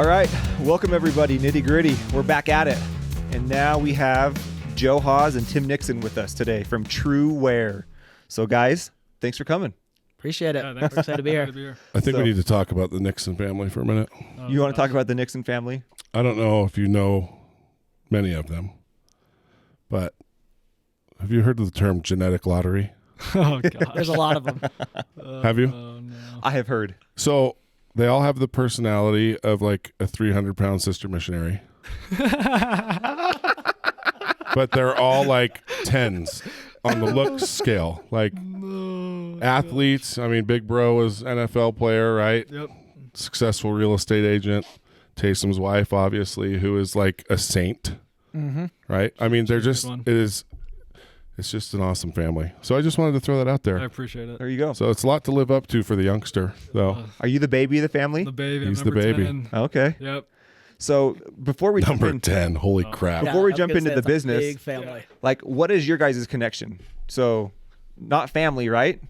All right, welcome everybody, Nitty Gritty. We're back at it. And now we have Joe Hawes and Tim Nixon with us today from Truwear. So guys, thanks for coming. Appreciate it. Yeah, We're excited to be here. I think we need to talk about the Nixon family for a minute. You want to talk about the Nixon family? I don't know if you know many of them, but have you heard of the term genetic lottery? Oh, God. There's a lot of them. Have you? Oh, no. I have heard. So they all have the personality of like a 300-pound sister missionary. But they're all like 10s on the looks scale. Like athletes. I mean, Big Bro was NFL player, right? Yep. Successful real estate agent. Taysom's wife, obviously, who is like a saint. Mm-hmm. Right? I mean, they're just, one. it's just an awesome family. So I just wanted to throw that out I there. appreciate it. There you go. So it's a lot to live up to for the youngster, though. Are you the baby of the family? The baby. He's I'm number the baby. 10. Okay. Yep. So before we jump Number in, 10. Holy crap. Before we jump into the it's a business, big family. like what is your guys' connection? So not family, right?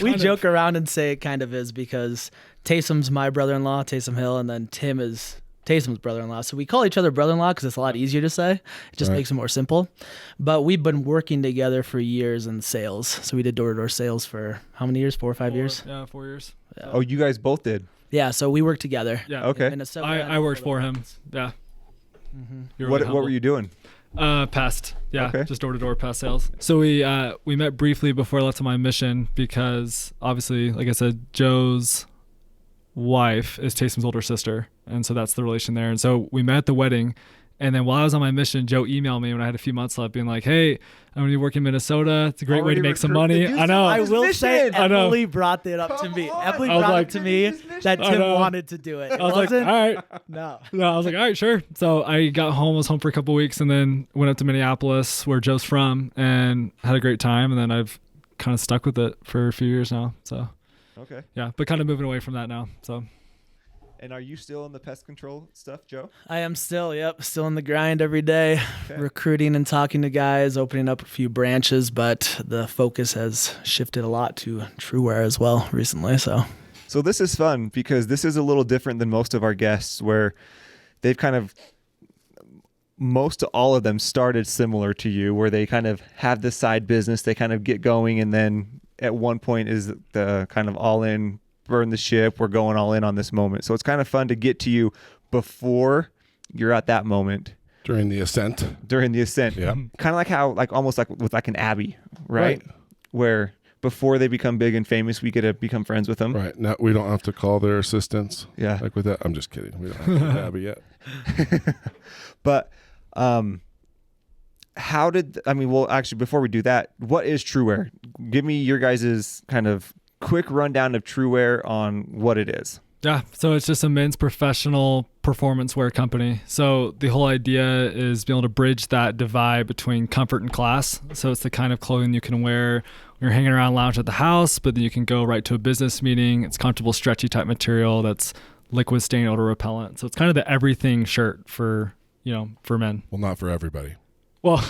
We joke around and say it kind of is because Taysom's my brother-in-law, Taysom Hill, and then Tim is Taysom's brother-in-law. So we call each other brother-in-law because it's a lot easier to say. It just makes it more simple. But we've been working together for years in sales. So we did door-to-door sales for how many years? 4 or 5 years? Yeah, 4 years. Yeah. Oh, you guys both did. Yeah, so we worked together. Yeah. Okay. In Minnesota I worked for him. Yeah. Mm-hmm. You're What really were you doing? Pest. Yeah. Okay. Just door-to-door pest sales. So we met briefly before I left on my mission because obviously, like I said, Joe's wife is Taysom's older sister. And so that's the relation there. And so we met at the wedding. And then while I was on my mission, Joe emailed me when I had a few months left being like, hey, I'm going to be working in Minnesota. It's a great way to make some money. I know. I will say I know. Emily brought it up to me. Emily I was brought like, it to me that Tim wanted to do it. I was like, all right. No. No, I was like, all right, sure. So I got home, was home for a couple of weeks, and then went up to Minneapolis, where Joe's from, and had a great time. And then I've kind of stuck with it for a few years now. So, Okay. yeah, but kind of moving away from that now. So, And are you still in the pest control stuff, Joe? I am still in the grind every day, Okay. recruiting and talking to guys, opening up a few branches, but the focus has shifted a lot to Truwear as well recently. So this is fun because this is a little different than most of our guests where they've kind of, most of all of them started similar to you where they kind of have this side business, they kind of get going and then at one point is the kind of all in, burn the ship, we're going all in on this moment. So it's kind of fun to get to you before you're at that moment. During the ascent. Yeah. Kind of like how, like almost like with like an Abby, right? Where before they become big and famous, we get to become friends with them. Right. Now we don't have to call their assistants. Yeah. Like with that. I'm just kidding. We don't have to Abby yet. But actually, before we do that, what is Truwear? Give me your guys' kind of quick rundown of Truwear on what it is. yeah, so it's just a men's professional performance wear company. So the whole idea is being able to bridge that divide between comfort and class. So it's the kind of clothing you can wear when you're hanging around lounge at the house, but then you can go right to a business meeting. It's comfortable, stretchy type material that's liquid stain odor repellent. So it's kind of the everything shirt for men. Well, not for everybody. Well,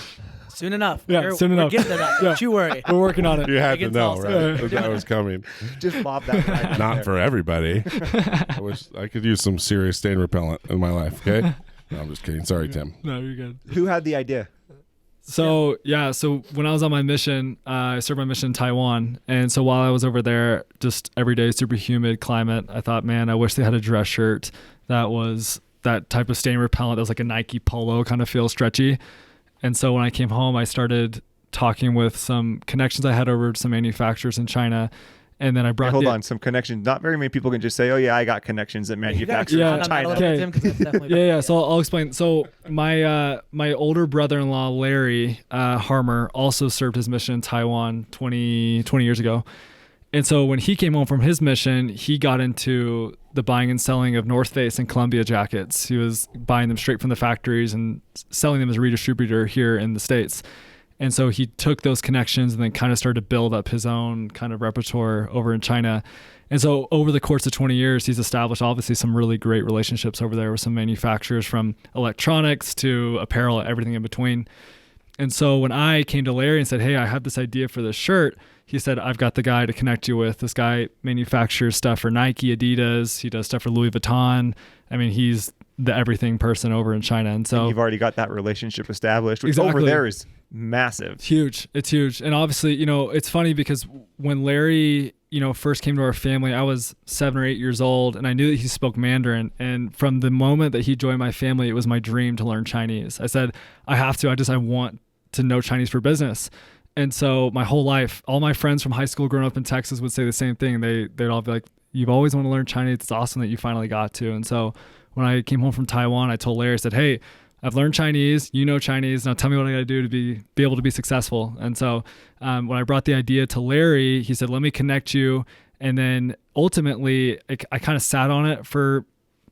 soon enough. Yeah, soon enough. We're getting there. Yeah. Don't you worry. we're working on it. You had I to can know, tell, right? That was coming. Just bob that right Not for everybody. I wish I could use some serious stain repellent in my life. Okay. No, I'm just kidding. Sorry, Tim. No, you're good. Who had the idea? So when I was on my mission, I served my mission in Taiwan. And so while I was over there, just every day, super humid climate, I thought, man, I wish they had a dress shirt that was that type of stain repellent that was like a Nike polo kind of feel stretchy. And so when I came home, I started talking with some connections I had over to some manufacturers in China. And then I brought Hold on, some connections. Not very many people can just say, oh yeah, I got connections that manufacture Yeah. in China. Okay. Yeah. So I'll explain. So my older brother-in-law, Larry Harmer, also served his mission in Taiwan 20 years ago. And so when he came home from his mission, he got into the buying and selling of North Face and Columbia jackets. He was buying them straight from the factories and selling them as a redistributor here in the States. And so he took those connections and then kind of started to build up his own kind of repertoire over in China. And so over the course of 20 years, he's established obviously some really great relationships over there with some manufacturers from electronics to apparel, everything in between. And so when I came to Larry and said, hey, I have this idea for this shirt, he said, I've got the guy to connect you with. This guy manufactures stuff for Nike, Adidas. He does stuff for Louis Vuitton. I mean, he's the everything person over in China. And so you've already got that relationship established, which Exactly. over there is massive. It's huge. It's huge. And obviously, it's funny because when Larry, first came to our family, I was 7 or 8 years old, and I knew that he spoke Mandarin. And from the moment that he joined my family, it was my dream to learn Chinese. I said, I have to. I want to know Chinese for business. And so my whole life, all my friends from high school growing up in Texas would say the same thing. They'd all be like, you've always wanted to learn Chinese. It's awesome that you finally got to. And so when I came home from Taiwan, I told Larry, I said, hey, I've learned Chinese, Chinese. Now tell me what I got to do to be able to be successful. And so when I brought the idea to Larry, he said, let me connect you. And then ultimately I kind of sat on it for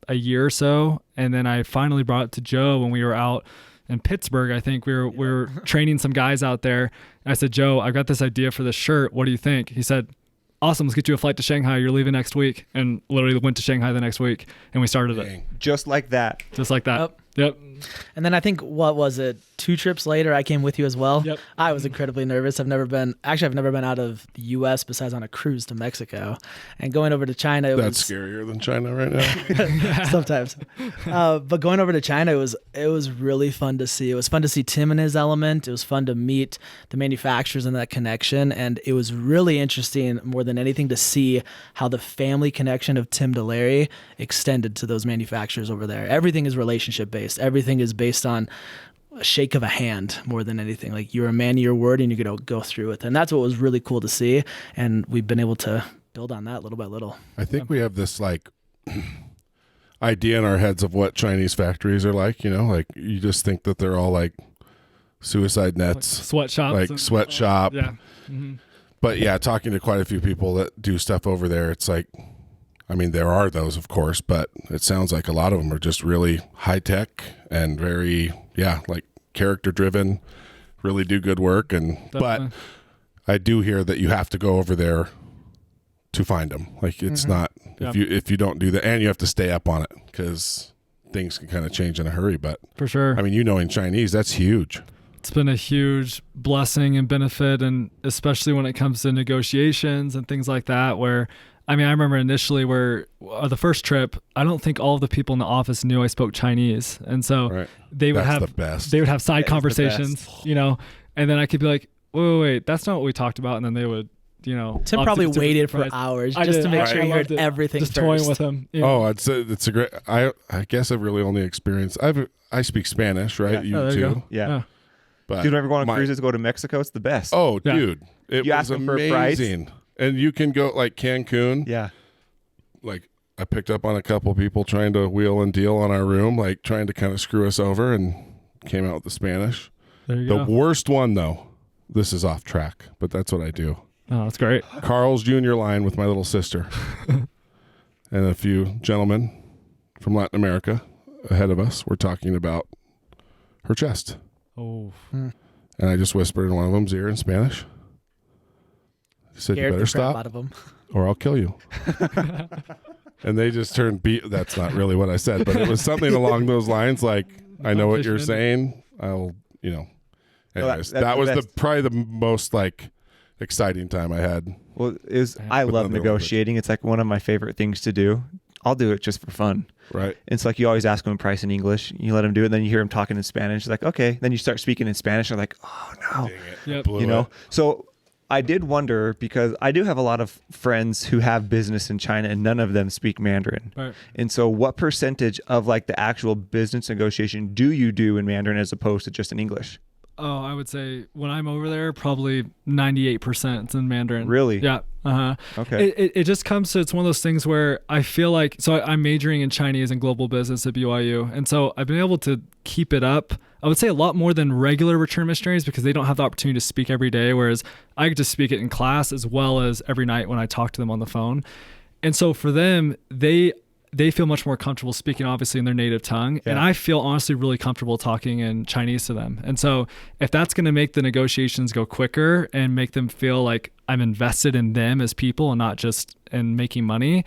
a year or so. And then I finally brought it to Joe when we were out in Pittsburgh. I think we were training some guys out there. And I said, Joe, I've got this idea for this shirt. What do you think? He said, awesome, let's get you a flight to Shanghai. You're leaving next week. And literally went to Shanghai the next week and we started it. Just like that. Just like that. Yep. And then I think, what was it, 2 trips later, I came with you as well. Yep. I was incredibly nervous. I've never been out of the U.S. besides on a cruise to Mexico. And going over to China, That's scarier than China right now. sometimes. But going over to China, it was really fun to see. It was fun to see Tim in his element. It was fun to meet the manufacturers and that connection. And it was really interesting, more than anything, to see how the family connection of Tim to Larry extended to those manufacturers over there. Everything is relationship based. Everything is based on a shake of a hand more than anything. Like, you're a man of your word and you're going to go through with it. And that's what was really cool to see. And we've been able to build on that little by little. I think we have this idea in our heads of what Chinese factories are like, like you just think that they're all like suicide nets, Like sweatshops. like sweatshop. Yeah. Mm-hmm. But yeah, talking to quite a few people that do stuff over there, it's like, I mean, there are those, of course, but it sounds like a lot of them are just really high tech and very, like character driven, really do good work. But I do hear that you have to go over there to find them. Like, it's not, if you don't do that, and you have to stay up on it because things can kind of change in a hurry. But For sure. I mean, knowing Chinese, that's huge. It's been a huge blessing and benefit, and especially when it comes to negotiations and things like that, where, I mean, I remember initially where the first trip, I don't think all of the people in the office knew I spoke Chinese. And so they would That's the best. They would have side That is the conversations, best. and then I could be like, wait, that's not what we talked about. And then they would, Tim probably waited for hours just to make sure he heard everything just first. toying with him. Oh, it's a great, I guess I've really only experienced, I speak Spanish, right? Yeah. You there too. you go. Yeah. But Dude, ever go on cruises, go to Mexico? It's the best. Oh, Yeah. dude. It You was ask them for a price? amazing. And you can go like Cancun. Yeah. Like, I picked up on a couple people trying to wheel and deal on our room, like trying to kind of screw us over, and came out with the Spanish. There you The go. worst one, though, this is off track, but that's what I do. Oh, that's great. Carl's Jr. line with my little sister and a few gentlemen from Latin America ahead of us were talking about her chest. Oh, And I just whispered in one of them's ear in Spanish. He said, Scared you the better crap stop out of him. or I'll kill you. And they just turned that's not really what I said, but it was something along those lines, like, I know what you're saying. I'll, anyways, that's that the was best. probably the most exciting time I had. Well, I With love another negotiating. It's like one of my favorite things to do. I'll do it just for fun. Right. It's like you always ask them a price in English. You let them do it. Then you hear them talking in Spanish. It's like, okay. Then you start speaking in Spanish. They're like, oh, no. Dang it. Yep. Blew it. So I did wonder, because I do have a lot of friends who have business in China and none of them speak Mandarin. Right. And so what percentage of like the actual business negotiation do you do in Mandarin as opposed to just in English? Oh, I would say when I'm over there, probably 98% in Mandarin. Really? Yeah. Uh-huh. Okay. It just comes to, it's one of those things where I feel like, so I'm majoring in Chinese and global business at BYU. And so I've been able to keep it up, I would say, a lot more than regular return missionaries, because they don't have the opportunity to speak every day. Whereas I get to speak it in class as well as every night when I talk to them on the phone. And so for them, they feel much more comfortable speaking, obviously, in their native tongue. Yeah. And I feel honestly really comfortable talking in Chinese to them. And so if that's going to make the negotiations go quicker and make them feel like I'm invested in them as people and not just in making money,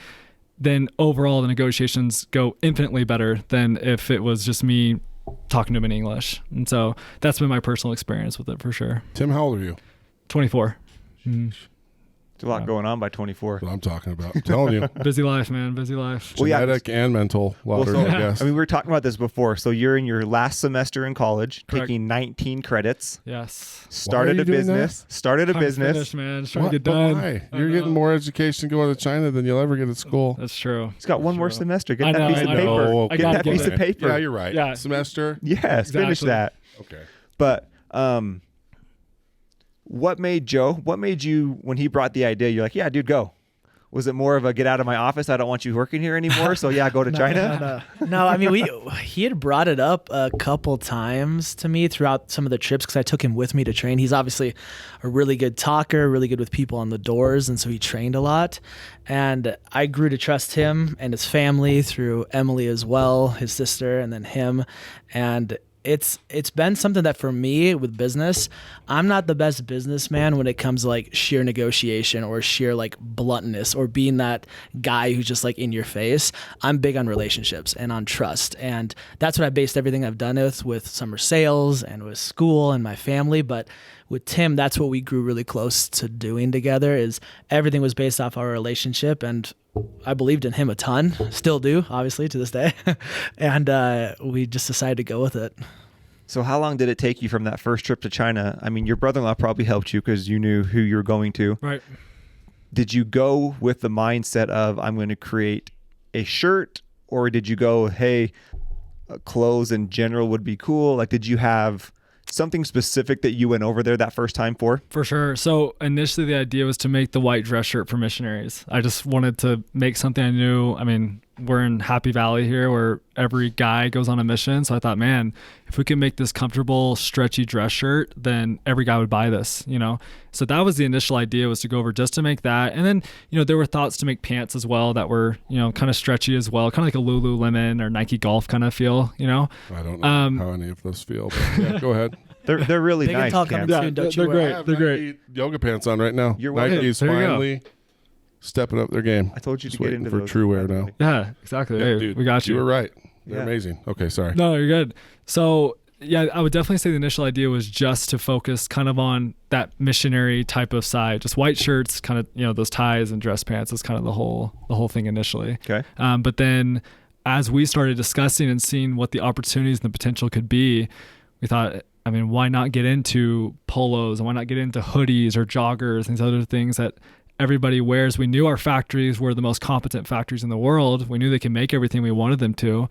then overall the negotiations go infinitely better than if it was just me talking to him in English. And so that's been my personal experience with it for sure. Tim, how old are you? 24. Mm. There's a lot going on by 24. That's what I'm talking about. I'm telling you. Busy life, man. Busy life. Well, yeah. Genetic and mental lottery, I guess. I mean, we were talking about this before. So you're in your last semester in college, Correct. taking 19 credits. Yes. Started you a doing business. Started a Trying to business. finish, man. Just trying What? to get But done. why? I You're know. getting more education going to China than you'll ever get at school. That's true. He's got one more True. semester. Get I that know, piece I of know. paper. Oh, I Get gotta that get piece it. of paper. Yeah, you're right. Yeah. Semester? Yes, finish Exactly. that. Okay. But what made you, when he brought the idea, you're like, yeah, dude, go? Was it more of a get out of my office, I don't want you working here anymore, so yeah, go to China? No, I mean, he had brought it up a couple times to me throughout some of the trips because I took him with me to train. He's obviously a really good talker, really good with people on the doors, and so he trained a lot. And I grew to trust him and his family through Emily as well, his sister, and then him. And it's been something that for me with business, I'm not the best businessman when it comes to like sheer negotiation or sheer like bluntness or being that guy who's just like in your face. I'm big on relationships and on trust. And that's what I based everything I've done with summer sales and with school and my family. But with Tim, that's what we grew really close to doing together is everything was based off our relationship. And I believed in him a ton, still do, obviously, to this day. And we just decided to go with it. So how long did it take you from that first trip to China? I mean, your brother-in-law probably helped you because you knew who you were going to. Right. Did you go with the mindset of, I'm going to create a shirt? Or did you go, hey, clothes in general would be cool? Like, did you have something specific that you went over there that first time for? For sure. So initially the idea was to make the white dress shirt for missionaries. I just wanted to make something I knew. I mean, we're in Happy Valley here where every guy goes on a mission. So I thought, man, if we can make this comfortable, stretchy dress shirt, then every guy would buy this, you know? So that was the initial idea, was to go over just to make that. And then, you know, there were thoughts to make pants as well that were, you know, kind of stretchy as well, kind of like a Lululemon or Nike Golf kind of feel, you know? I don't know how any of those feel, but yeah, go ahead. They're really Big and nice. tall Cam. coming soon, don't you they're worry. great. I have They're great. Nike yoga pants on right now. You're welcome. Nike's There you go. finally stepping up their game. I told you Just to get waiting into for those. Truwear now. Yeah, exactly. Yeah, Hey, dude, we got you. You were right. They're Yeah. amazing. Okay, sorry. No, you're good. So yeah, I would definitely say the initial idea was just to focus kind of on that missionary type of side, just white shirts, kind of, you know, those ties and dress pants is kind of the whole thing initially. Okay. But then as we started discussing and seeing what the opportunities and the potential could be, we thought, I mean, why not get into polos and why not get into hoodies or joggers and these other things that everybody wears? We knew our factories were the most competent factories in the world. We knew they could make everything we wanted them to.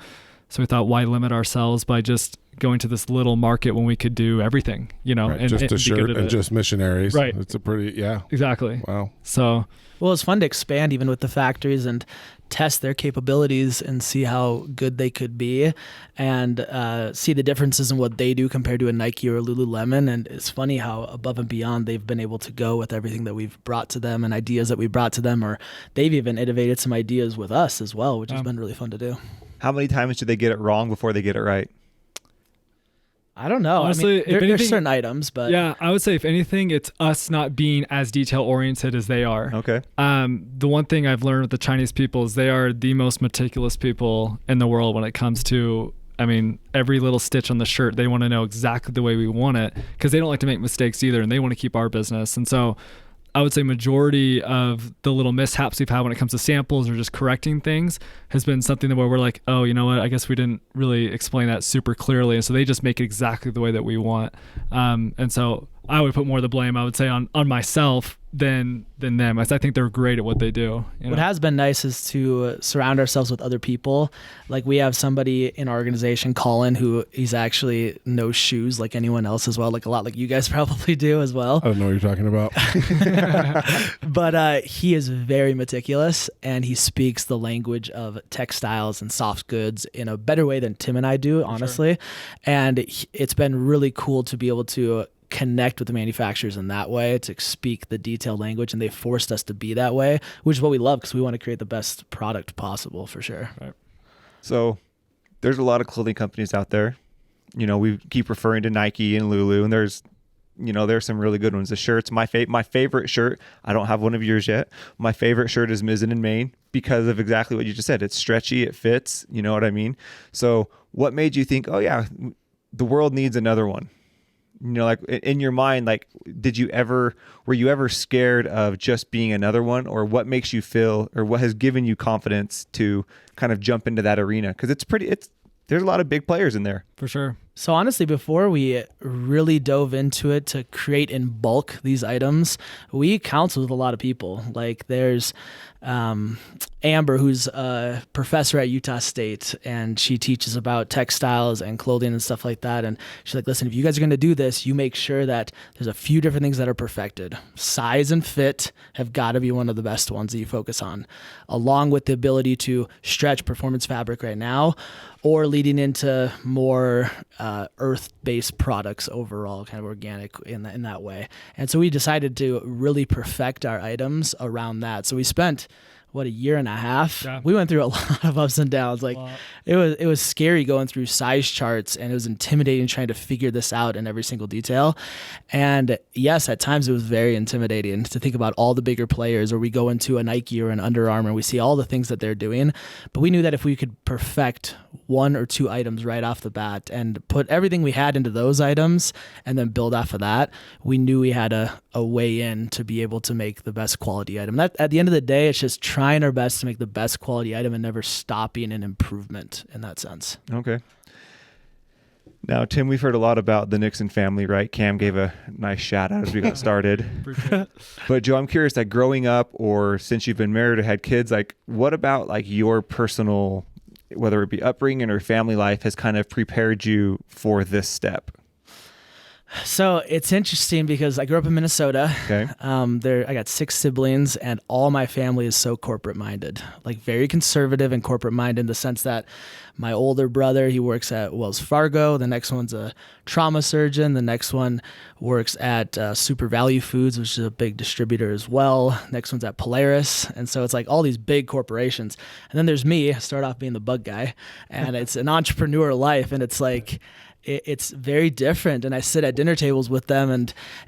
So we thought, why limit ourselves by just going to this little market when we could do everything, you know? Right, and just and a be shirt good at and it. just missionaries. Right. It's a pretty, yeah. Exactly. Wow. So Well, it's fun to expand even with the factories and test their capabilities and see how good they could be and see the differences in what they do compared to a Nike or a Lululemon. And it's funny how above and beyond they've been able to go with everything that we've brought to them and ideas that we brought to them, or they've even innovated some ideas with us as well, which has been really fun to do. How many times do they get it wrong before they get it right? I don't know. Honestly, I if mean, there's anything- certain items, but yeah, I would say if anything, it's us not being as detail oriented as they are. Okay. The one thing I've learned with the Chinese people is they are the most meticulous people in the world when it comes to, I mean, every little stitch on the shirt, they want to know exactly the way we want it because they don't like to make mistakes either, and they want to keep our business. And so I would say majority of the little mishaps we've had when it comes to samples or just correcting things has been something that where we're like, oh, you know what? I guess we didn't really explain that super clearly. And so they just make it exactly the way that we want. And so I would put more of the blame, I would say, on myself than them. I think they're great at what they do. You know? What has been nice is to surround ourselves with other people. Like we have somebody in our organization, Colin, who he's actually knows shoes like anyone else as well, like a lot like you guys probably do as well. I don't know what you're talking about. But he is very meticulous and he speaks the language of textiles and soft goods in a better way than Tim and I do, honestly. And it's been really cool to be able to connect with the manufacturers in that way, to speak the detailed language, and they forced us to be that way, which is what we love because we want to create the best product possible for sure. Right. So there's a lot of clothing companies out there. You know, we keep referring to Nike and Lulu, and there's there's some really good ones. The shirts, my favorite shirt, I don't have one of yours yet. My favorite shirt is Mizzen in Maine because of exactly what you just said. It's stretchy, it fits, you know what I mean? So what made you think, oh yeah, the world needs another one? Like in your mind, like, were you ever scared of just being another one, or what makes you feel, or what has given you confidence to kind of jump into that arena? Because there's a lot of big players in there. For sure. So honestly, before we really dove into it to create in bulk these items, we counseled with a lot of people. Like there's Amber, who's a professor at Utah State, and she teaches about textiles and clothing and stuff like that. And she's like, listen, if you guys are going to do this, you make sure that there's a few different things that are perfected. Size and fit have got to be one of the best ones that you focus on, along with the ability to stretch performance fabric right now, or leading into more earth-based products overall, kind of organic in that way. And so we decided to really perfect our items around that. So we spent a year and a half. Yeah. We went through a lot of ups and downs. Like it was scary going through size charts, and it was intimidating trying to figure this out in every single detail. And yes, at times it was very intimidating to think about all the bigger players, or we go into a Nike or an Under Armour and we see all the things that they're doing. But we knew that if we could perfect one or two items right off the bat and put everything we had into those items and then build off of that, we knew we had a way in to be able to make the best quality item. That at the end of the day, it's just trying our best to make the best quality item and never stopping an improvement in that sense. Okay. Now, Tim, we've heard a lot about the Nixon family, right? Cam gave a nice shout out as we got started. But Joe, I'm curious, like growing up, or since you've been married or had kids, like what about like your personal, whether it be upbringing or family life, has kind of prepared you for this step? So it's interesting because I grew up in Minnesota. Okay. I got 6 siblings, and all my family is so corporate minded, like very conservative and corporate minded in the sense that my older brother, he works at Wells Fargo. The next one's a trauma surgeon. The next one works at Super Value Foods, which is a big distributor as well. Next one's at Polaris. And so it's like all these big corporations. And then there's me. I start off being the bug guy, and it's an entrepreneur life. And it's like, it's very different. And I sit at dinner tables with them,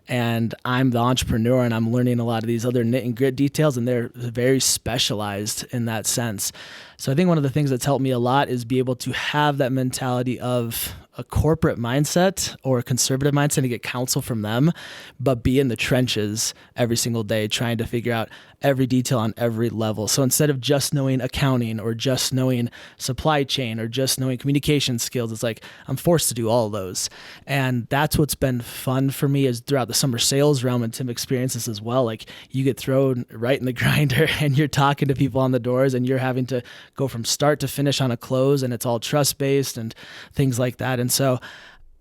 and I'm the entrepreneur, and I'm learning a lot of these other knit and grit details, and they're very specialized in that sense. So I think one of the things that's helped me a lot is be able to have that mentality of a corporate mindset or a conservative mindset and get counsel from them, but be in the trenches every single day trying to figure out every detail on every level. So instead of just knowing accounting or just knowing supply chain or just knowing communication skills, it's like I'm forced to do all of those. And that's what's been fun for me is throughout the summer sales realm, and Tim experiences as well. Like you get thrown right in the grinder and you're talking to people on the doors, and you're having to go from start to finish on a close, and it's all trust-based and things like that. And so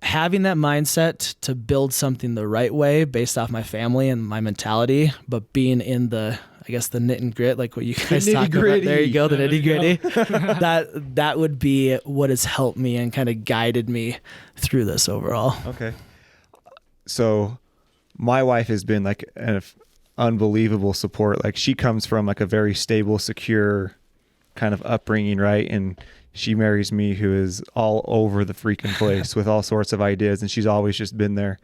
having that mindset to build something the right way based off my family and my mentality, but being in the knit and grit, like what you guys talked about. There you go, the nitty gritty. that would be what has helped me and kind of guided me through this overall. Okay. So my wife has been like an unbelievable support. Like she comes from like a very stable, secure kind of upbringing, right? And she marries me, who is all over the freaking place with all sorts of ideas, and she's always just been there.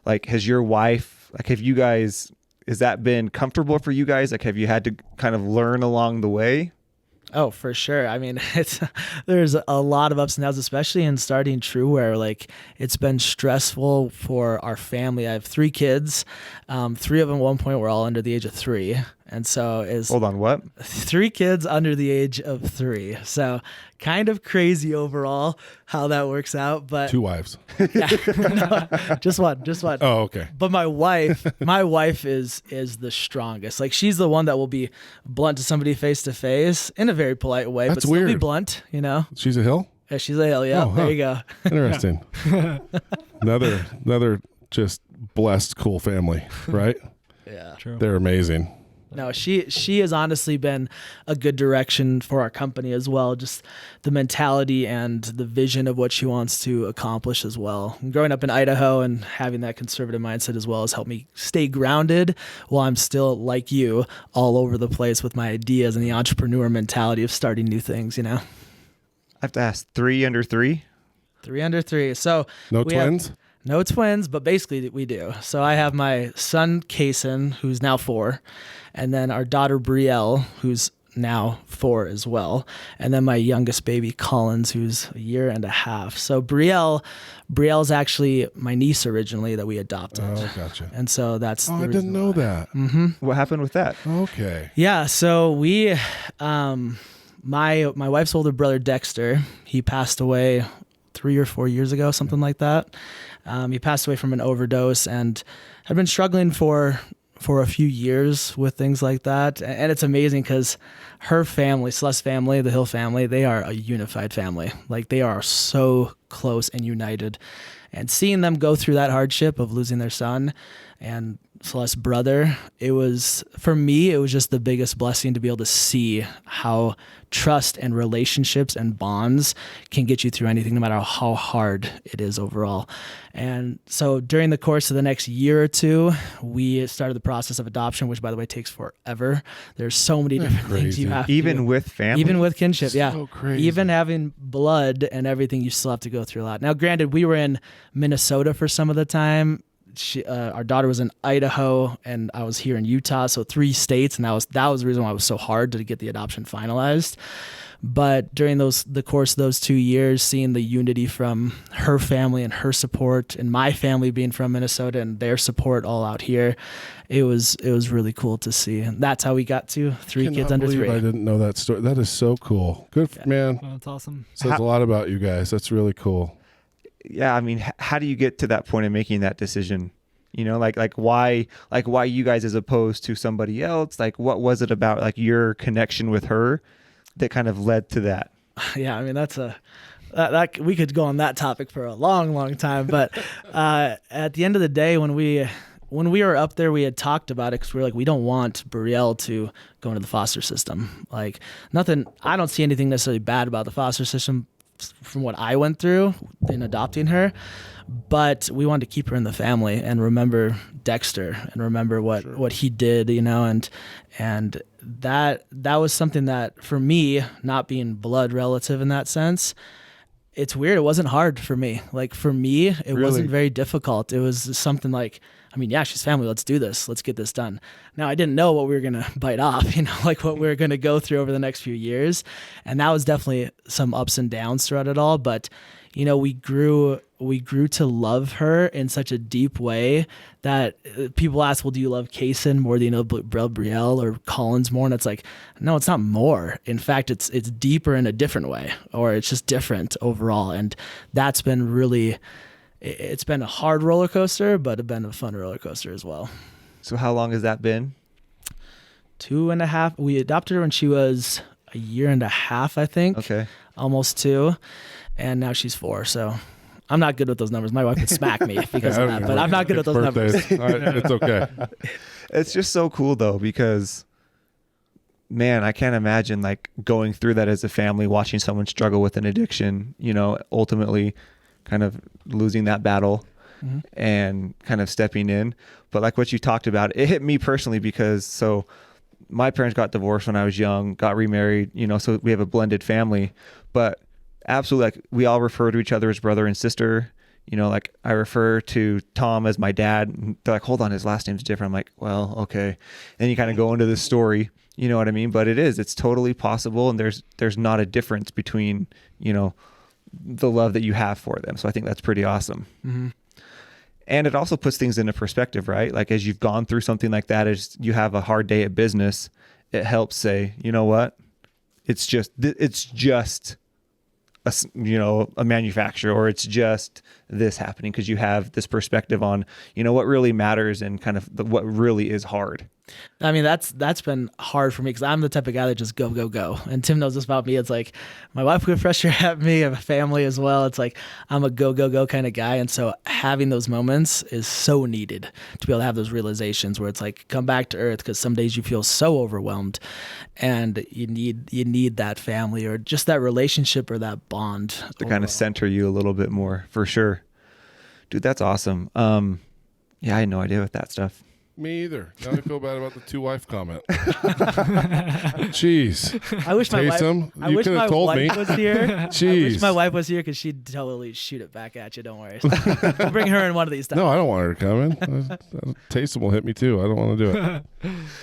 Like, has your wife, like, has that been comfortable for you guys? Like, have you had to kind of learn along the way? Oh, for sure. I mean, there's a lot of ups and downs, especially in starting Truwear. Like, it's been stressful for our family. I have 3 kids. 3 of them at one point were all under the age of 3. And so hold on, what? 3 kids under the age of 3. So kind of crazy overall how that works out. But 2 wives. Yeah, no, just one. Oh, okay. But my wife is the strongest. Like she's the one that will be blunt to somebody face to face in a very polite way, That's but weird. still be blunt, you know? She's a hill? Yeah, she's a hill. Yeah, Oh, huh. There you go. Interesting. Another just blessed, cool family, right? Yeah. True. They're amazing. No, she has honestly been a good direction for our company as well. Just the mentality and the vision of what she wants to accomplish as well. And growing up in Idaho and having that conservative mindset as well has helped me stay grounded while I'm still, like you, all over the place with my ideas and the entrepreneur mentality of starting new things, you know? I have to ask, 3 under 3? 3 under 3. So No we have- twins? No twins, but basically we do. So I have my son, Kason, who's now 4, and then our daughter, Brielle, who's now 4 as well. And then my youngest baby, Collins, who's a year and a half. So Brielle's actually my niece originally that we adopted. Oh, gotcha. And so that's Oh, the I reason didn't know why. that. Mm-hmm. What happened with that? Okay. Yeah, so we, my wife's older brother, Dexter, he passed away 3 or 4 years ago, something like that. He passed away from an overdose and had been struggling for a few years with things like that. And it's amazing because her family, Celeste's family, the Hill family, they are a unified family. Like they are so close and united. And seeing them go through that hardship of losing their son and Celeste's brother, for me, it was just the biggest blessing to be able to see how trust and relationships and bonds can get you through anything, no matter how hard it is overall. And so during the course of the next year or two, we started the process of adoption, which, by the way, takes forever. There's so many different things you have to Even do. with family? Even with kinship, yeah. So crazy. Even having blood and everything, you still have to go through a lot. Now, granted, we were in Minnesota for some of the time. Our daughter was in Idaho, and I was here in Utah, so 3 states, and that was the reason why it was so hard to get the adoption finalized. But during the course of those 2 years, seeing the unity from her family and her support, and my family being from Minnesota and their support all out here, it was really cool to see. And that's how we got to 3 kids under 3. I didn't know that story. That is so cool. Good, man. Oh, that's awesome. Says a lot about you guys. That's really cool. Yeah, I mean, how do you get to that point of making that decision? You know, like why you guys as opposed to somebody else? Like, what was it about like your connection with her that kind of led to that? Yeah, I mean that we could go on that topic for a long, long time. But at the end of the day, when we were up there, we had talked about it because we were like, we don't want Brielle to go into the foster system. Like nothing. I don't see anything necessarily bad about the foster system from what I went through in adopting her, but we wanted to keep her in the family and remember Dexter and remember what he did, you know, and that was something that for me, not being blood relative in that sense, it's weird. It wasn't hard for me. Like for me, it wasn't very difficult. It was something like, I mean, yeah, she's family. Let's do this. Let's get this done. Now, I didn't know what we were going to bite off, you know, like what we were going to go through over the next few years. And that was definitely some ups and downs throughout it all. But, you know, we grew to love her in such a deep way that people ask, well, do you love Kason more than you know Brielle or Collins more? And it's like, no, it's not more. In fact, it's deeper in a different way, or it's just different overall. And that's been really... It's been a hard roller coaster, but it's been a fun roller coaster as well. So how long has that been? 2.5. We adopted her when she was a year and a half, I think. Okay. Almost 2. And now she's 4. So I'm not good with those numbers. My wife would smack me because of that, but I'm not good with those numbers. All right, it's okay. It's just so cool though, because man, I can't imagine like going through that as a family, watching someone struggle with an addiction, you know, ultimately kind of losing that battle and kind of stepping in. But like what you talked about, it hit me personally because so my parents got divorced when I was young, got remarried, you know, so we have a blended family, but absolutely, like we all refer to each other as brother and sister. You know, like I refer to Tom as my dad. And they're like, hold on, his last name's different. I'm like, well, okay. And you kind of go into this story, you know what I mean? But it's totally possible. And there's not a difference between, you know, the love that you have for them. So I think that's pretty awesome. Mm-hmm. And it also puts things into perspective, right? Like as you've gone through something like that, as you have a hard day at business, it helps say, you know what? It's just a manufacturer, or it's just this happening, because you have this perspective on, you know, what really matters and kind of what really is hard. I mean, that's been hard for me because I'm the type of guy that just go, go, go. And Tim knows this about me. It's like my wife would pressure at me, I have a family as well. It's like I'm a go, go, go kind of guy. And so having those moments is so needed to be able to have those realizations where it's like come back to earth, because some days you feel so overwhelmed and you need that family or just that relationship or that bond To overall. kind of center you a little bit more, for sure. Dude, that's awesome. Yeah, I had no idea with that stuff. Me either. Now I feel bad about the two-wife comment. Jeez. I wish my Taysom, wife. I you wish could my have told wife me. was here. Jeez. I wish my wife was here because she'd totally shoot it back at you. Don't worry. We'll bring her in one of these times. No, I don't want her to come in. Taysom will hit me too. I don't want to do it.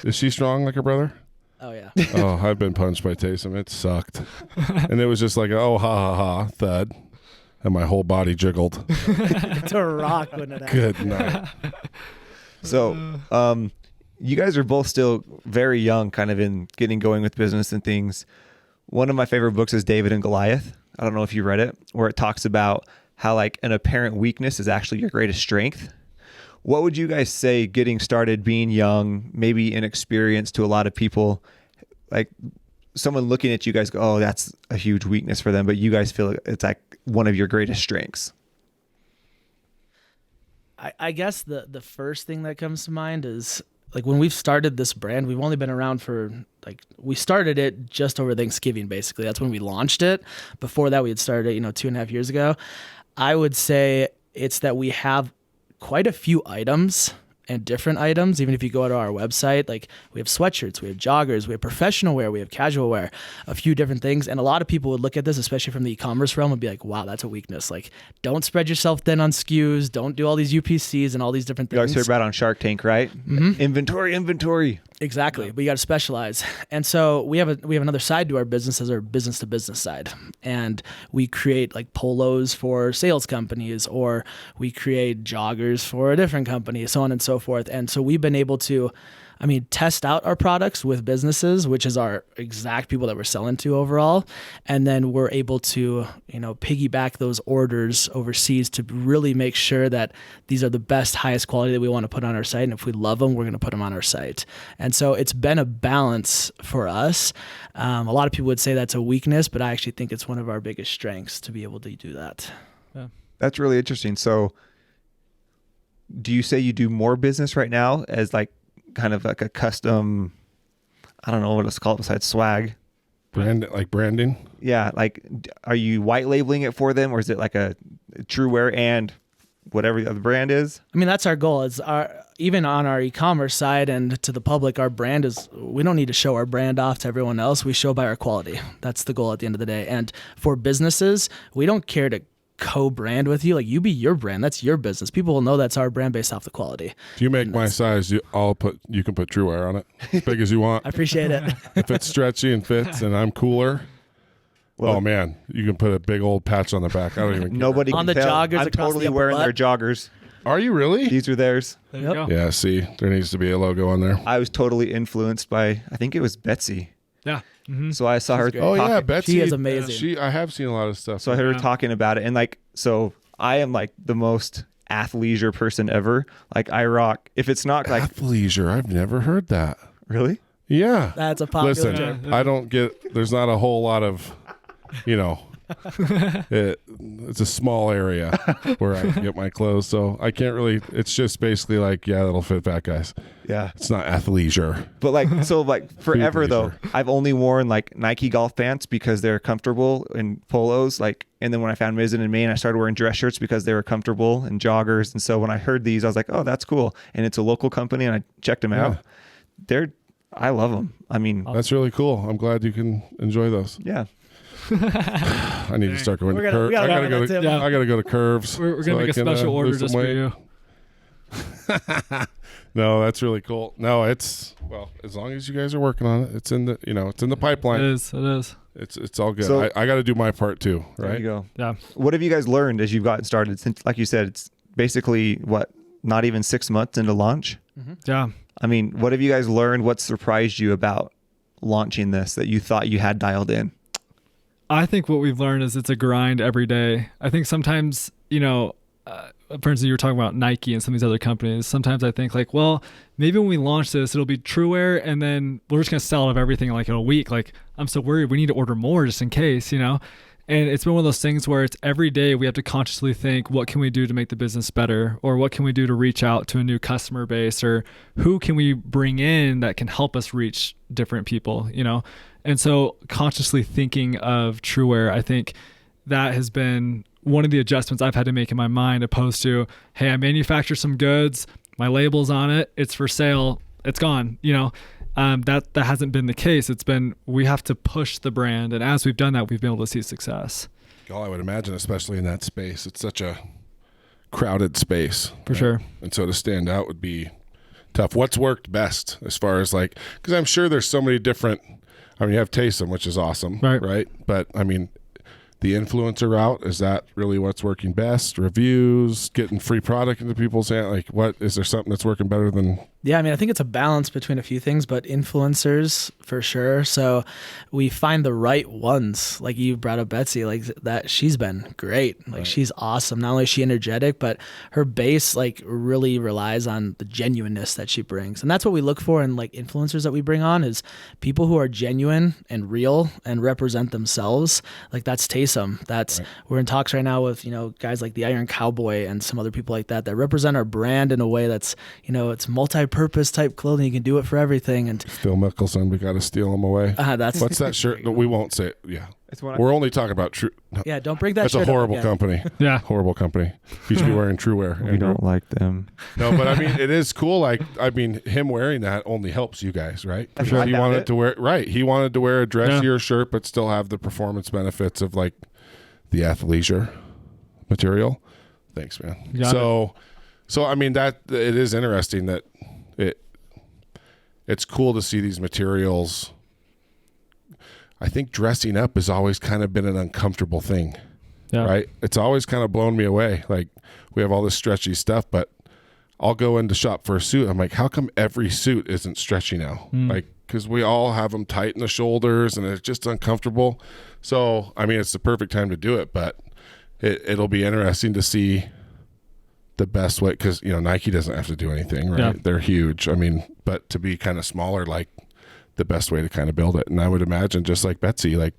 Is she strong like her brother? Oh yeah. Oh, I've been punched by Taysom. It sucked. And it was just like, oh, ha, ha, ha, thud. And my whole body jiggled. It's a rock, wouldn't it? Good night. So, you guys are both still very young, kind of in getting going with business and things. One of my favorite books is David and Goliath. I don't know if you read it, where it talks about how like an apparent weakness is actually your greatest strength. What would you guys say getting started, being young, maybe inexperienced to a lot of people, like someone looking at you guys go, oh, that's a huge weakness for them, but you guys feel it's like one of your greatest strengths? I guess the first thing that comes to mind is like when we've started this brand, we've only been around for we started it just over Thanksgiving, basically. That's when we launched it. Before that, we had started it, 2.5 years ago. I would say it's that we have quite a few items and different items. Even if you go to our website, like we have sweatshirts, we have joggers, we have professional wear, we have casual wear, a few different things. And a lot of people would look at this, especially from the e-commerce realm, and be like, wow, that's a weakness. Like, don't spread yourself thin on SKUs. Don't do all these UPCs and all these different things. You guys heard about on Shark Tank, right? Mm-hmm. Inventory. Exactly. But you got to specialize. And so we have another side to our business as our business to business side. And we create like polos for sales companies, or we create joggers for a different company, so on and so forth. And so we've been able to, test out our products with businesses, which is our exact people that we're selling to overall. And then we're able to, piggyback those orders overseas to really make sure that these are the best, highest quality that we want to put on our site. And if we love them, we're going to put them on our site. And so it's been a balance for us. A lot of people would say that's a weakness, but I actually think it's one of our biggest strengths to be able to do that. Yeah. That's really interesting. So do you say you do more business right now as like kind of like a custom, I don't know what it's called besides swag? Branding? Yeah. Like, are you white labeling it for them, or is it like a Truwear and whatever the other brand is? That's our goal. Is even on our e-commerce side and to the public, our brand is, we don't need to show our brand off to everyone else. We show by our quality. That's the goal at the end of the day. And for businesses, we don't care to co-brand with you. Like, you be your brand. That's your business. People will know that's our brand based off the quality. If you make my size, you can put Truwear on it as big as you want. I appreciate it. If it's stretchy and fits and I'm cooler, oh man, you can put a big old patch on the back. I don't even care. Nobody On can the tell. joggers I'm across totally the upper wearing their butt. joggers. Are you really? These are theirs. There you go. Yeah, see, there needs to be a logo on there. I was totally influenced by, I think it was Betsy. Yeah. Mm-hmm. So I saw her great. Oh yeah, talking- Betsy. She is amazing. I have seen a lot of stuff. So I heard her Yeah. talking about it, and like, so I am like the most athleisure person ever. Like, I rock, if it's not like, athleisure. I've never heard that. really? Yeah. That's a popular Listen, term. I don't get. There's not a whole lot of, it's a small area where I can get my clothes, so I can't really. It's just basically like, yeah, that'll fit fat guys. Yeah. It's not athleisure. But like, so like forever though, leisure. I've only worn like Nike golf pants because they're comfortable, and polos. Like, and then when I found Mizzen in Maine, I started wearing dress shirts because they were comfortable, and joggers. And so when I heard these, I was like, oh, that's cool. And it's a local company, and I checked them out. I love them. That's really cool. I'm glad you can enjoy those. Yeah. I need to start going to We curves. gotta I gotta go go to to. Tim. I gotta go to curves. We're gonna make a special order lose some just for weight. you. No, that's really cool. No, it's as long as you guys are working on it, it's in the it's in the pipeline. It is. It's all good. So- I got to do my part too, There right? you go. Yeah. What have you guys learned as you've gotten started? Since, like you said, it's basically not even 6 months into launch. Yeah. What have you guys learned? What surprised you about launching this that you thought you had dialed in? I think what we've learned is it's a grind every day. I think sometimes, for instance, you were talking about Nike and some of these other companies. Sometimes I think like, well, maybe when we launch this, it'll be Truwear, and then we're just going to sell out of everything like in a week. Like, I'm so worried. We need to order more just in case, And it's been one of those things where it's every day we have to consciously think, what can we do to make the business better? Or what can we do to reach out to a new customer base? Or who can we bring in that can help us reach different people, And so consciously thinking of Truwear, I think that has been one of the adjustments I've had to make in my mind, opposed to, hey, I manufacture some goods. my label's on it, it's for sale, it's gone. That hasn't been the case. It's been, we have to push the brand, and as we've done that, we've been able to see success. I would imagine, especially in that space, it's such a crowded space. For sure. And so to stand out would be tough. What's worked best as far as like, because I'm sure there's so many different, you have Taysom, which is awesome, right? But the influencer route, is that really what's working best? Reviews, getting free product into people's hands? Like, what is there something that's working better than? Yeah, I think it's a balance between a few things, but influencers for sure. So we find the right ones. Like you brought up Betsy, like that, she's been great. Like she's awesome. Not only is she energetic, but her base like really relies on the genuineness that she brings. And that's what we look for in like influencers that we bring on, is people who are genuine and real and represent themselves. Like that's Taysom. We're in talks right now with, guys like the Iron Cowboy and some other people like that represent our brand in a way that's, it's multi-purpose type clothing. You can do it for everything. And Phil Mickelson, we got to steal him away. What's that shirt? We won't say it. Yeah. We're only talking about True. No. Yeah, don't bring that That's shirt a horrible up company. Yeah. Horrible company. He should be wearing Truwear. We don't like them. No, but it is cool. Like, him wearing that only helps you guys, right? That's sure. He wanted to wear, He wanted to wear a dressier shirt, but still have the performance benefits of like the athleisure material. Thanks, man. So that it is interesting that it's cool to see these materials. I think dressing up has always kind of been an uncomfortable thing, right? It's always kind of blown me away. Like, we have all this stretchy stuff, but I'll go into shop for a suit. I'm like, how come every suit isn't stretchy now? Like, because we all have them tight in the shoulders and it's just uncomfortable. So, it's the perfect time to do it, but it'll be interesting to see the best way, because, Nike doesn't have to do anything, right? Yeah. They're huge. But to be kind of smaller, like, the best way to kind of build it. And I would imagine, just like Betsy, like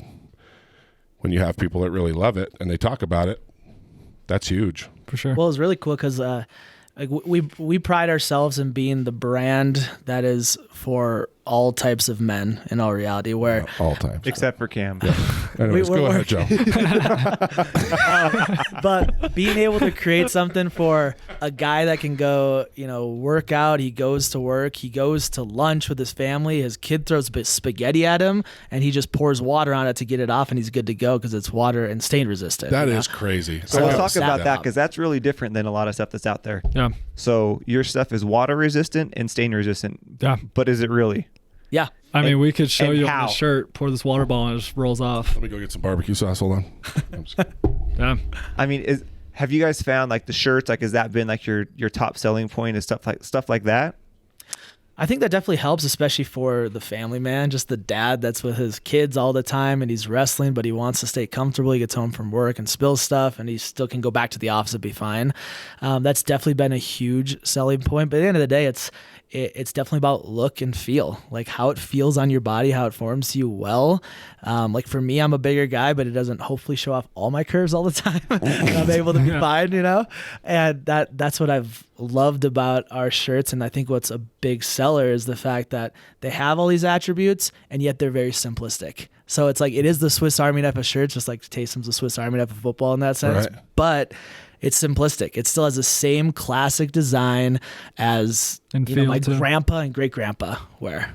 when you have people that really love it and they talk about it, that's huge. For sure. Well, it's really cool because we pride ourselves in being the brand that is for all types of men in all reality, where all times except for Cam. Anyways, go ahead, Joe. But being able to create something for a guy that can go, work out, he goes to work, he goes to lunch with his family, his kid throws spaghetti at him, and he just pours water on it to get it off, and he's good to go because it's water and stain resistant. That is crazy. So let's talk about that, because that's really different than a lot of stuff that's out there. Yeah. So your stuff is water resistant and stain resistant. Yeah. But is it really? Yeah. We could show you how? on the shirt, pour this water ball and it just rolls off. Let me go get some barbecue sauce. Hold on. Yeah. Have you guys found like the shirts, like, has that been like your top selling point, is stuff like that? I think that definitely helps, especially for the family man, just the dad that's with his kids all the time and he's wrestling, but he wants to stay comfortable. He gets home from work and spills stuff and he still can go back to the office and be fine. That's definitely been a huge selling point. But at the end of the day, it's definitely about look and feel, like how it feels on your body, how it forms you well. Like for me, I'm a bigger guy, but it doesn't hopefully show off all my curves all the time. I'm able to be fine, and that's what I've loved about our shirts. And I think what's a big seller is the fact that they have all these attributes and yet they're very simplistic. So it's like, it is the Swiss Army knife of shirts, just like Taysom's the Swiss Army knife of football in that sense. Right. But it's simplistic. It still has the same classic design as my grandpa and great grandpa wear.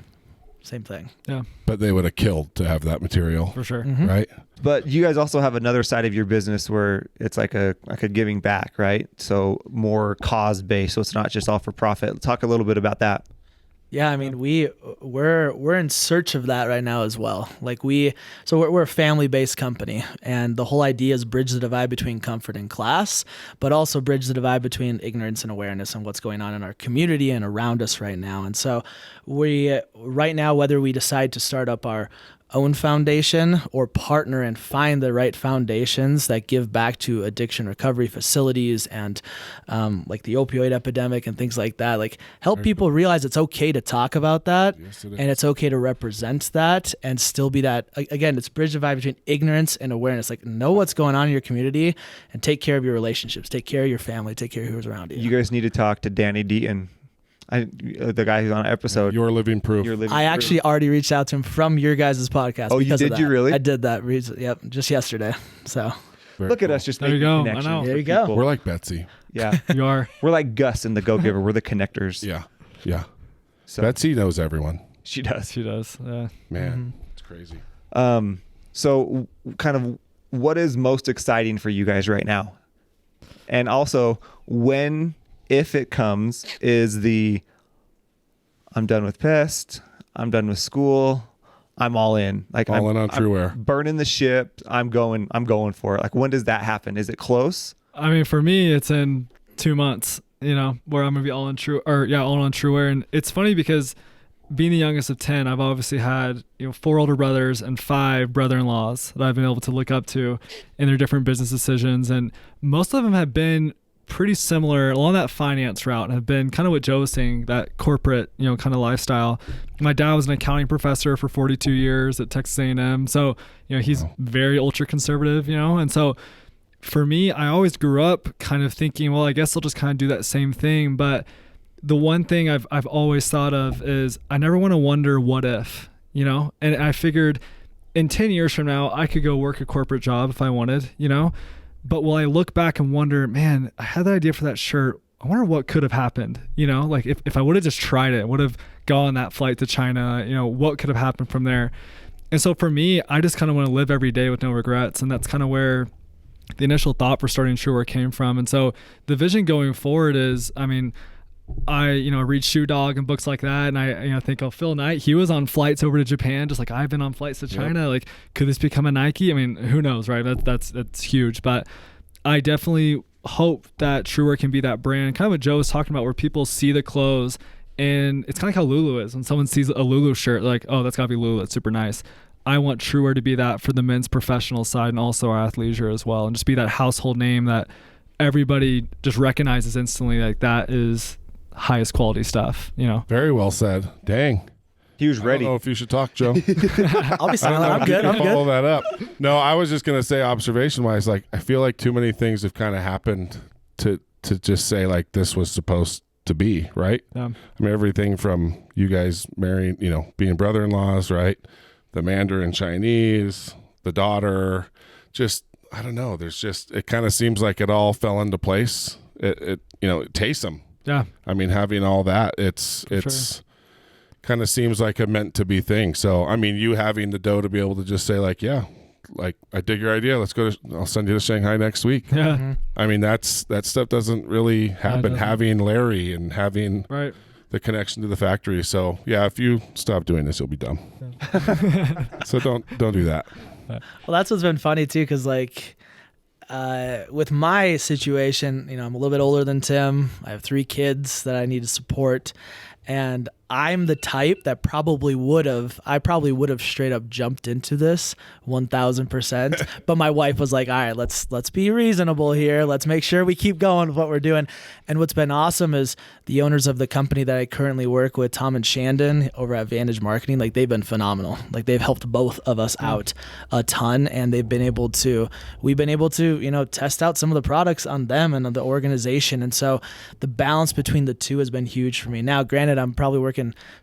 Same thing. Yeah. But they would have killed to have that material. For sure. Mm-hmm. Right? But you guys also have another side of your business where it's like a giving back, right? So more cause based. So it's not just all for profit. Talk a little bit about that. Yeah, we're in search of that right now as well. Like we're a family-based company, and the whole idea is bridge the divide between comfort and class, but also bridge the divide between ignorance and awareness on what's going on in our community and around us right now. And so right now, whether we decide to start up our own foundation or partner and find the right foundations that give back to addiction recovery facilities and like the opioid epidemic and things like that, like help people realize it's okay to talk about that. Yes, and it's okay to represent that and still be that. Again, it's bridge the divide between ignorance and awareness. Like, know what's going on in your community and take care of your relationships, take care of your family, take care of who's around you. You guys need to talk to Danny Deaton. The guy who's on an episode. You're living proof. I actually already reached out to him from your guys' podcast. Oh, you did? You really? I did that. Yep, just yesterday. So look at us, just there you go. I know. There you go. We're like Betsy. Yeah. You are. We're like Gus and the Go-Giver. We're the connectors. Yeah. Yeah. So Betsy knows everyone. she does. She does. Yeah. Man, it's crazy. So kind of what is most exciting for you guys right now? And also when, if it comes, is the I'm done with Pest, I'm done with school, I'm all in. Like All I'm, in on Truwear. I'm burning the ship. I'm going for it. Like when does that happen? Is it close? I mean, for me, it's in 2 months, you know, where I'm going to be all on Truwear. And it's funny because being the youngest of 10, I've obviously had, 4 older brothers and 5 brother-in-laws that I've been able to look up to in their different business decisions. And most of them have been pretty similar along that finance route and have been kind of what Joe was saying, that corporate, kind of lifestyle. My dad was an accounting professor for 42 years at Texas A&M. So, he's very ultra conservative, and so for me, I always grew up kind of thinking, well, I guess I'll just kind of do that same thing. But the one thing I've always thought of is I never want to wonder what if, and I figured in 10 years from now, I could go work a corporate job if I wanted, but will I look back and wonder, man, I had that idea for that shirt. I wonder what could have happened, like if I would have just tried it, would have gone that flight to China, what could have happened from there. And so for me, I just kind of want to live every day with no regrets. And that's kind of where the initial thought for starting Truwear came from. And so the vision going forward is, I mean, I read Shoe Dog and books like that, and I think of Phil Knight. He was on flights over to Japan, just like I've been on flights to China. Yep. Like, could this become a Nike? I mean, who knows, right? That's huge. But I definitely hope that Truwear can be that brand, kind of what Joe was talking about, where people see the clothes, and it's kind of like how Lulu is. When someone sees a Lulu shirt, they're like, oh, that's gotta be Lulu. That's super nice. I want Truwear to be that for the men's professional side and also our athleisure as well, and just be that household name that everybody just recognizes instantly. Like, that is highest quality stuff, Very well said. Dang. He was ready. I don't know if you should talk, Joe. I'll be silent. I'm good. Follow that up. No, I was just going to say observation wise, like, I feel like too many things have kind of happened to just say like this was supposed to be, right? Yeah. I mean, everything from you guys marrying, being brother-in-laws, right? The Mandarin Chinese, the daughter, just, I don't know. There's just, it kind of seems like it all fell into place. It tastes them. Yeah. I mean, having all that, it's kind of seems like a meant to be thing. So, I mean, you having the dough to be able to just say like, yeah, like I dig your idea. I'll send you to Shanghai next week. Yeah. Mm-hmm. I mean, that stuff doesn't really happen. Having Larry and having the connection to the factory. So yeah, if you stop doing this, you'll be dumb. Yeah. So don't do that. Well, that's what's been funny too, because like with my situation, I'm a little bit older than Tim. I have 3 kids that I need to support, and I'm the type that probably would have straight up jumped into this 1000%. But my wife was like, all right, let's be reasonable here. Let's make sure we keep going with what we're doing. And what's been awesome is the owners of the company that I currently work with, Tom and Shandon over at Vantage Marketing, like they've been phenomenal. Like they've helped both of us out a ton, and we've been able to, test out some of the products on them and on the organization. And so the balance between the two has been huge for me. Now, granted, I'm probably working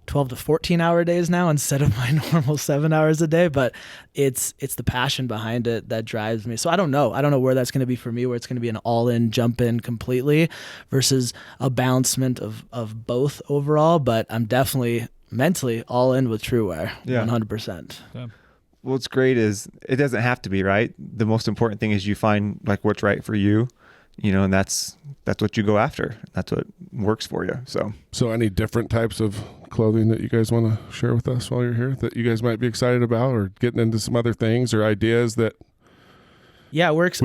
12 to 14 hour days now instead of my normal 7 hours a day, but it's the passion behind it that drives me. So I don't know where that's going to be for me, where it's going to be an all-in jump in completely versus a balancement of both overall, but I'm definitely mentally all in with Truwear. 100%. Yeah. Well, what's great is it doesn't have to be, right? The most important thing is you find like what's right for you, and that's what you go after. That's what works for you. So any different types of clothing that you guys want to share with us while you're here that you guys might be excited about, or getting into some other things or ideas that we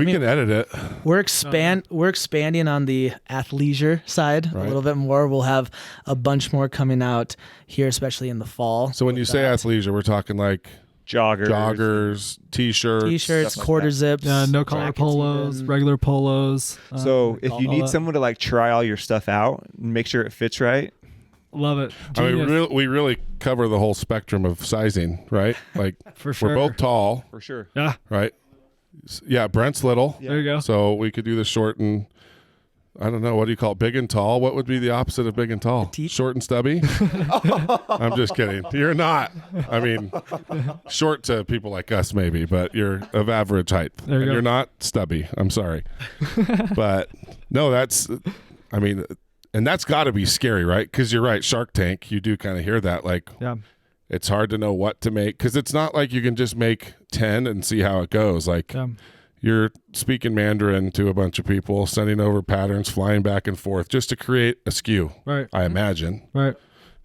can edit it. We're expanding on the athleisure side a little bit more. We'll have a bunch more coming out here, especially in the fall. So when you say athleisure, we're talking like joggers, t-shirts, quarter zips, no collar polos, even. regular polos. So if you need someone to like try all your stuff out and make sure it fits right, love it. I mean, we really cover the whole spectrum of sizing, right? Like for sure. We're both tall, for sure. Yeah. Right. Yeah. Brent's little. There you go. So we could do the short and I don't know. What do you call it? Big and tall? What would be the opposite of big and tall? Petite. Short and stubby? I'm just kidding. You're not. I mean, short to people like us maybe, but you're of average height. There you And go. you're not stubby. I'm sorry. But no, I mean, and that's got to be scary, right? Because you're right. Shark Tank, you do kind of hear that. Like, Yeah. it's hard to know what to make because it's not like you can just make 10 and see how it goes. Like, Yeah. you're speaking Mandarin to a bunch of people, sending over patterns, flying back and forth just to create a SKU, Right. I imagine. Right.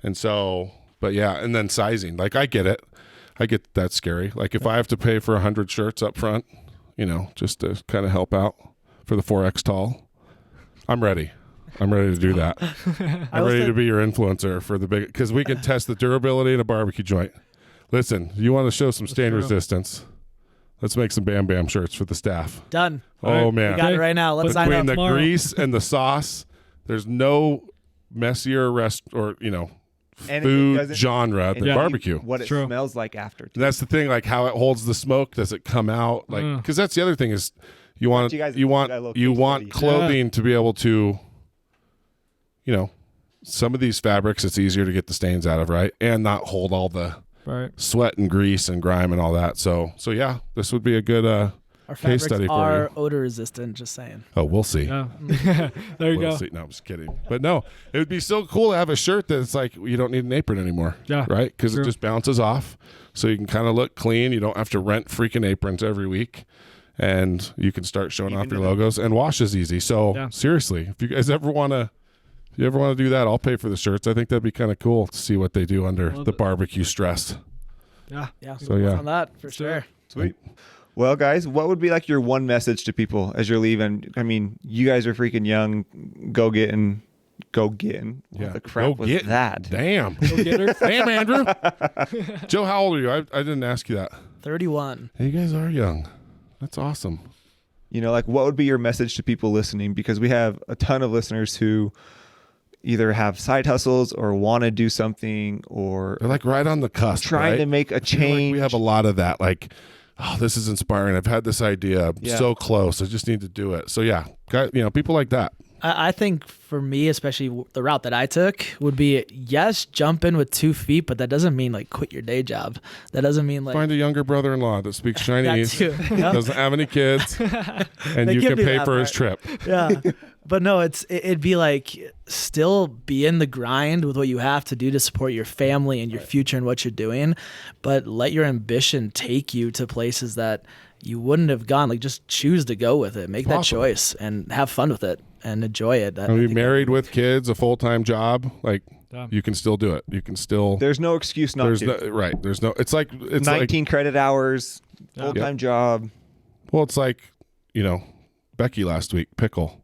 And so, but yeah, and then sizing. Like, I get it. I get that's scary. Like, if I have to pay for 100 shirts up front, just to kind of help out for the 4X tall, I'm ready. I'm ready to do that. I'm ready to be your influencer for the big, because we can test the durability in a barbecue joint. Listen, you want to show some stain resistance? Let's make some Bam Bam shirts for the staff. Done. Oh, right. man. We got it right now. Let's sign Between up. the tomorrow. grease and the sauce, there's no messier And it food doesn't- genre than and barbecue. What it True. smells like after. And that's the thing, like how it holds the smoke. Does it come out? Like, Mm. because that's the other thing is you want You guys- you want you got a little you case want study. clothing to be able to, some of these fabrics it's easier to get the stains out of, right, and not hold all the Right. sweat and grease and grime and all that. So yeah, this would be a good Our case fabrics study for are you. odor resistant. Just saying. Oh, we'll see. Yeah. There you We'll go. see. No, I'm just kidding. But no, it would be so cool to have a shirt that's like you don't need an apron anymore. Yeah, Right? Because it true. just bounces off. So you can kind of look clean. You don't have to rent freaking aprons every week. And you can start showing off your logos, and wash is easy. So Yeah. seriously, if you guys ever want to do that, I'll pay for the shirts. I think that'd be kind of cool to see what they do under Love the it. barbecue stress. Yeah. So, yeah. On that for do sure. it. Sweet. Well, guys, what would be like your one message to people as you're leaving? I mean, you guys are freaking young. Go getting. What the crap Go was get- that? Damn. Go get her. Damn, Andrew. Joe, how old are you? I didn't ask you that. 31. Hey, you guys are young. That's awesome. Like what would be your message to people listening? Because we have a ton of listeners who either have side hustles or want to do something or They're like right on the cusp. trying right? to make a I feel like change. we have a lot of that. Like, oh, this is inspiring. I've had this idea. I'm Yeah. so close. I just need to do it. So yeah, people like that. I think for me, especially the route that I took would be, yes, jump in with 2 feet, but that doesn't mean like quit your day job. That doesn't mean like Find a younger brother-in-law that speaks that Chinese, too. Yeah. doesn't have any kids, and They you can can do pay that for his part. trip. Yeah. But no, it'd be like still be in the grind with what you have to do to support your family and your future and what you're doing, but let your ambition take you to places that you wouldn't have gone. Like just choose to go with it. Make that Awesome. choice and have fun with it and enjoy it. And be married with kids, a full-time job. Like, Yeah. you can still do it. You can still. There's no excuse not There's to. no right. There's no. It's like 19 credit hours, full-time job. Well, it's like, Becky last week, pickle.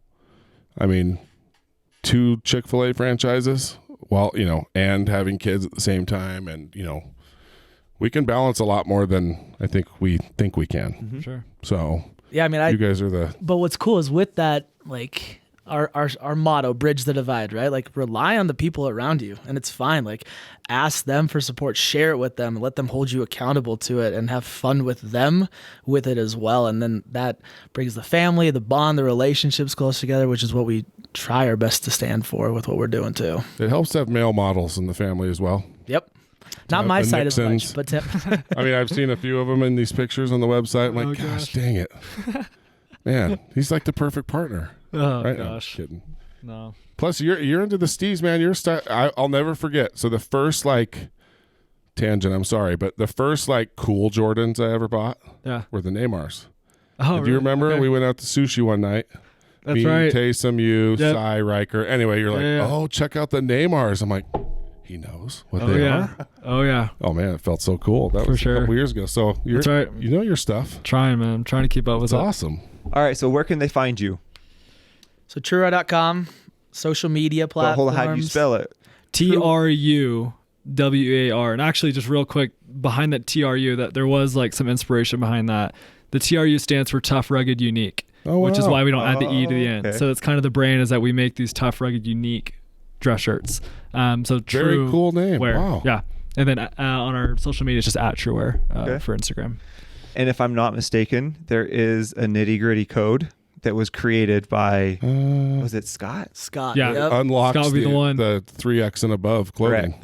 I mean, 2 Chick-fil-A franchises, and having kids at the same time. And, we can balance a lot more than I think we can. Sure. So Yeah, I mean, you guys are the, but what's cool is with that, like our motto, bridge the divide, right? Like rely on the people around you and it's fine. Like ask them for support, share it with them, let them hold you accountable to it and have fun with them with it as well. And then that brings the family, the bond, the relationships close together, which is what we try our best to stand for with what we're doing too. it helps to have male models in the family as well. Yep. Not my the side as Nixons. much, but Tim. I mean, I've seen a few of them in these pictures on the website. I'm like, Oh, gosh, gosh. dang it. Man, he's like the perfect partner. Oh Right? No, I'm gosh. kidding. No. Plus, you're into the steez, man. I'll never forget. So the first tangent, I'm sorry, but the first cool Jordans I ever bought Yeah. were the Neymars. Oh, Do you remember? Okay. We went out to sushi one night. That's Me, right. Taysom, you, Yep. Cy, Riker. Anyway, you're like, Yeah. oh, check out the Neymars. I'm like, he knows what Oh they yeah. are. Oh yeah. Oh man, it felt so cool. That For was sure. a couple years ago. So That's right. you know your stuff. Trying, man. I'm trying to keep up with It's it. awesome. All right, so where can they find you? So Truwear.com, social media Well, platforms. hold on, how do you spell it? TRUWAR. And actually, just real quick, behind that TRU, that there was some inspiration behind that. The TRU stands for tough, rugged, unique, Oh, which is wow. why we don't add the E to the end. okay. So it's kind of the brain is that we make these tough, rugged, unique dress shirts. So Very True cool name. Wear. Wow. Yeah. And then on our social media, it's just at Truwear Okay. for Instagram. And if I'm not mistaken, there is a nitty-gritty code that was created by was it Scott? Scott. Yeah. Yep. Unlocks Scott would be the one. the 3X and above clothing.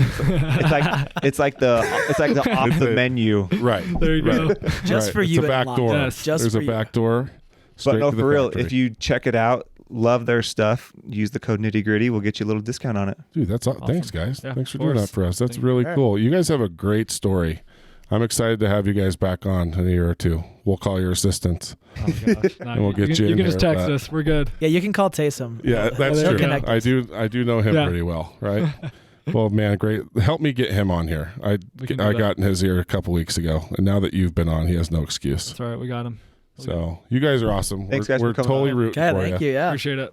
it's like the off the menu. Right. There you go. Just for you It's a and back Lon. door. Yes. Just There's for a you. back door. But straight no, to the for real, factory. if you check it out, love their stuff, use the code Nitty Gritty, we'll get you a little discount on it. Dude, that's thanks, guys. Yeah, Thanks for of doing course. that for us. That's Thank really you. cool. You guys have a great story. I'm excited to have you guys back on in a year or two. We'll call your assistants. Oh my gosh. No, And we'll get you You in can just here, text but- us. We're good. Yeah, you can call Taysom. Yeah, that's They'll true. connect I us. do know him Yeah. pretty well, right? Well, man, great. Help me get him on here. I We can do that. got in his ear a couple weeks ago, and now that you've been on, he has no excuse. That's all right. We got him. So you guys are awesome. Thanks, guys, we're for coming totally on. rooting Okay, for thank you. you. Yeah. Appreciate it.